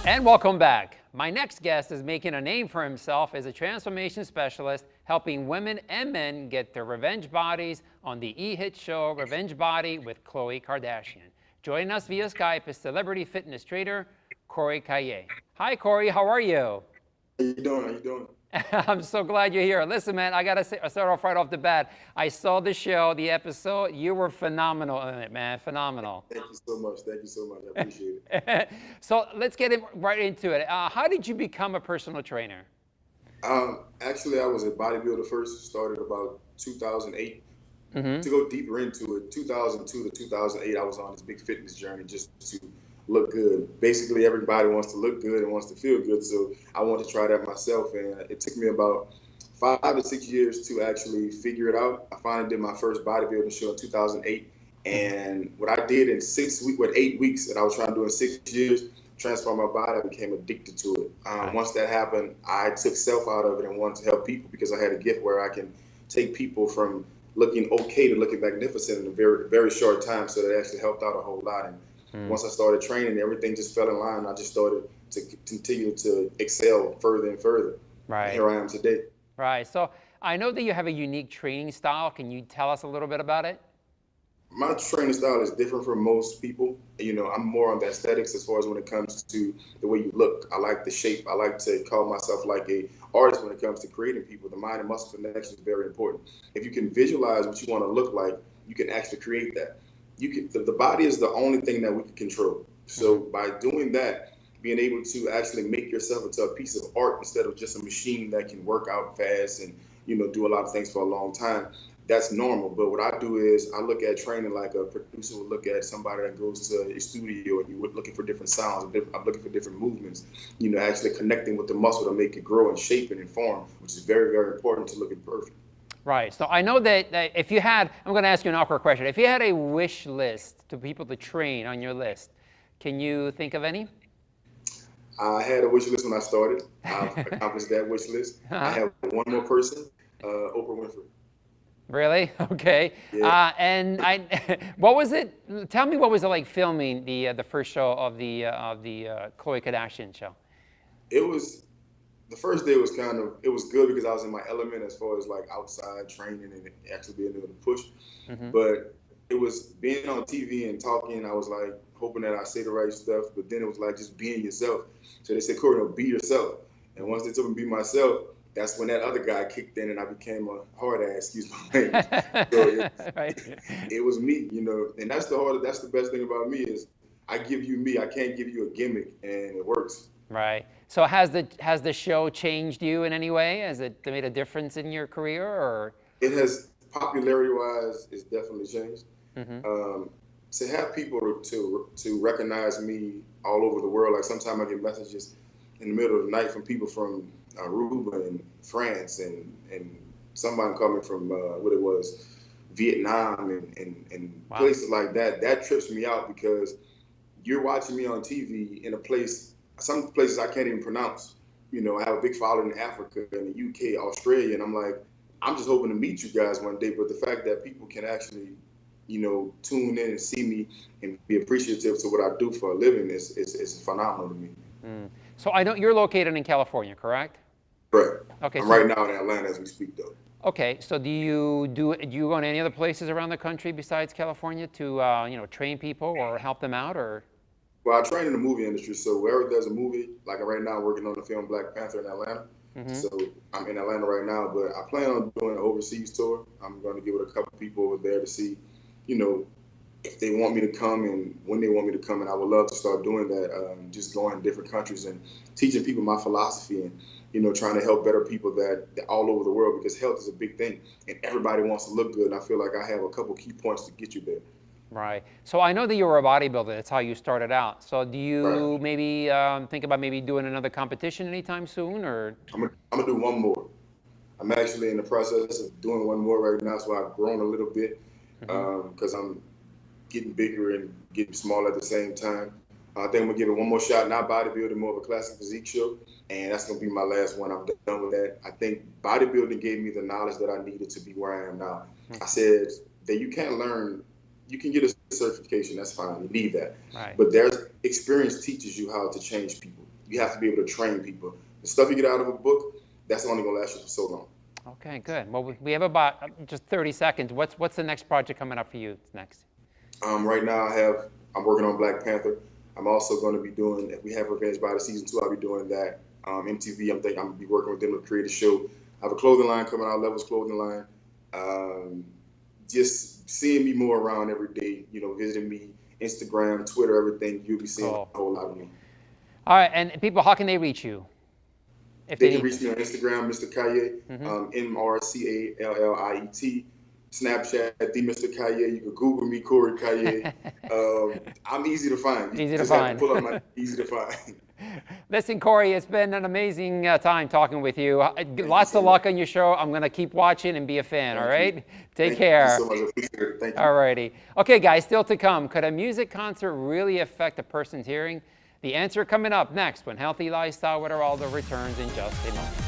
And welcome back. My next guest is making a name for himself as a transformation specialist, helping women and men get their revenge bodies on the e-hit show Revenge Body with Khloe Kardashian. Joining us via Skype is celebrity fitness trainer Calliet. Hi, Corey. How are you? How you doing? How you doing? I'm so glad you're here. Listen, man, I gotta start off right off the bat. I saw the show, the episode. You were phenomenal in it, man. Phenomenal. Thank you so much. Thank you so much. I appreciate it. So let's get right into it. How did you become a personal trainer? Actually, I was a bodybuilder first. Started about 2008. To go deeper into it, 2002 to 2008, I was on this big fitness journey just to look good. Basically, everybody wants to look good and wants to feel good, so I wanted to try that myself. And it took me about 5 to 6 years to actually figure it out. I finally did my first bodybuilding show in 2008, and what I did in 8 weeks, that I was trying to do in 6 years, transform my body. I became addicted to it. Once that happened, I took self out of it and wanted to help people because I had a gift where I can take people from looking okay to looking magnificent in a very, very short time. So that actually helped out a whole lot. And once I started training, everything just fell in line. I just started to continue to excel further and further. Right. And here I am today. Right. So I know that you have a unique training style. Can you tell us a little bit about it? My training style is different from most people. You know, I'm more on the aesthetics as far as when it comes to the way you look. I like the shape. I like to call myself like a artist when it comes to creating people. The mind and muscle connection is very important. If you can visualize what you want to look like, you can actually create that. The body is the only thing that we can control. So by doing that, being able to actually make yourself into a piece of art instead of just a machine that can work out fast and, you know, do a lot of things for a long time, that's normal. But what I do is I look at training like a producer would look at somebody that goes to a studio and you're looking for different sounds. I'm looking for different movements, you know, actually connecting with the muscle to make it grow and shape and form, which is very, very important to looking perfect. Right. So I know that if you had, I'm going to ask you an awkward question. If you had a wish list to people to train on your list, can you think of any? I had a wish list when I started. I've accomplished that wish list. I have one more person, Oprah Winfrey. Really? Okay. Yeah. And what was it? Tell me, what was it like filming the first show of the Khloe Kardashian show? The first day was it was good because I was in my element as far as like outside training and actually being able to push. But it was being on TV and talking. I was like hoping that I say the right stuff, but then it was like just being yourself. So they said, Corey, no, be yourself. And once they told me to be myself, that's when that other guy kicked in and I became a hard ass, excuse my language. So it was me, you know, and that's the best thing about me is I give you me. I can't give you a gimmick, and it works. Right. So has the show changed you in any way? Has it made a difference in your career, or? It has, popularity-wise, it's definitely changed. To have people to recognize me all over the world, like sometimes I get messages in the middle of the night from people from Aruba and France and somebody coming from Vietnam and Wow. places like that. That trips me out because you're watching me on TV in a place, some places I can't even pronounce. You know, I have a big following in Africa and the UK, Australia, and I'm like, I'm just hoping to meet you guys one day. But the fact that people can actually, you know, tune in and see me and be appreciative to what I do for a living is phenomenal to me. So I know you're located in California, correct? Right. Okay. I'm right now in Atlanta as we speak, though. Okay. So do you go to any other places around the country besides California to train people or help them out, or? Well, I train in the movie industry, so wherever there's a movie, like right now, I'm working on the film Black Panther in Atlanta. So I'm in Atlanta right now, but I plan on doing an overseas tour. I'm going to get with a couple people over there to see, you know, if they want me to come and when they want me to come. And I would love to start doing that, just going to different countries and teaching people my philosophy and, you know, trying to help better people that all over the world, because health is a big thing and everybody wants to look good. And I feel like I have a couple key points to get you there. Right. So I know that you were a bodybuilder. That's how you started out. So do you maybe think about maybe doing another competition anytime soon, or? I'm gonna do one more. I'm actually in the process of doing one more right now, so I've grown a little bit because I'm getting bigger and getting smaller at the same time. I think I'm gonna give it one more shot. Not bodybuilding, more of a classic physique show, and that's gonna be my last one. I'm done with that. I think bodybuilding gave me the knowledge that I needed to be where I am now. I said that you can't learn. You can get a certification, that's fine, you need that. Right. But there's experience teaches you how to change people. you have to be able to train people. The stuff you get out of a book, that's only going to last you for so long. Okay, good. Well, we have about just 30 seconds. What's the next project coming up for you next? Right now I'm working on Black Panther. I'm also going to be doing, if we have Revenge Body Season 2, I'll be doing that. MTV, I'm going to be working with them to create a show. I have a clothing line coming out, Levels Clothing Line. Just seeing me more around every day, visiting me, Instagram, Twitter, everything. You'll be seeing a whole lot of me. All right, and people, how can they reach you? If they can reach me on Instagram, Mr. Calliet, MrCalliet. Snapchat, the Mr. Calliet. You can Google me, Corey Calliet. I'm easy to find. Easy to find. Pull up my easy to find. Listen, Corey, it's been an amazing time talking with you. Lots of luck on your show. I'm going to keep watching and be a fan, all right? Take care. Thank you so much. I appreciate it. Thank you. All righty. Okay, guys, still to come. Could a music concert really affect a person's hearing? The answer coming up next when Healthy Lifestyle with Eraldo returns in just a moment.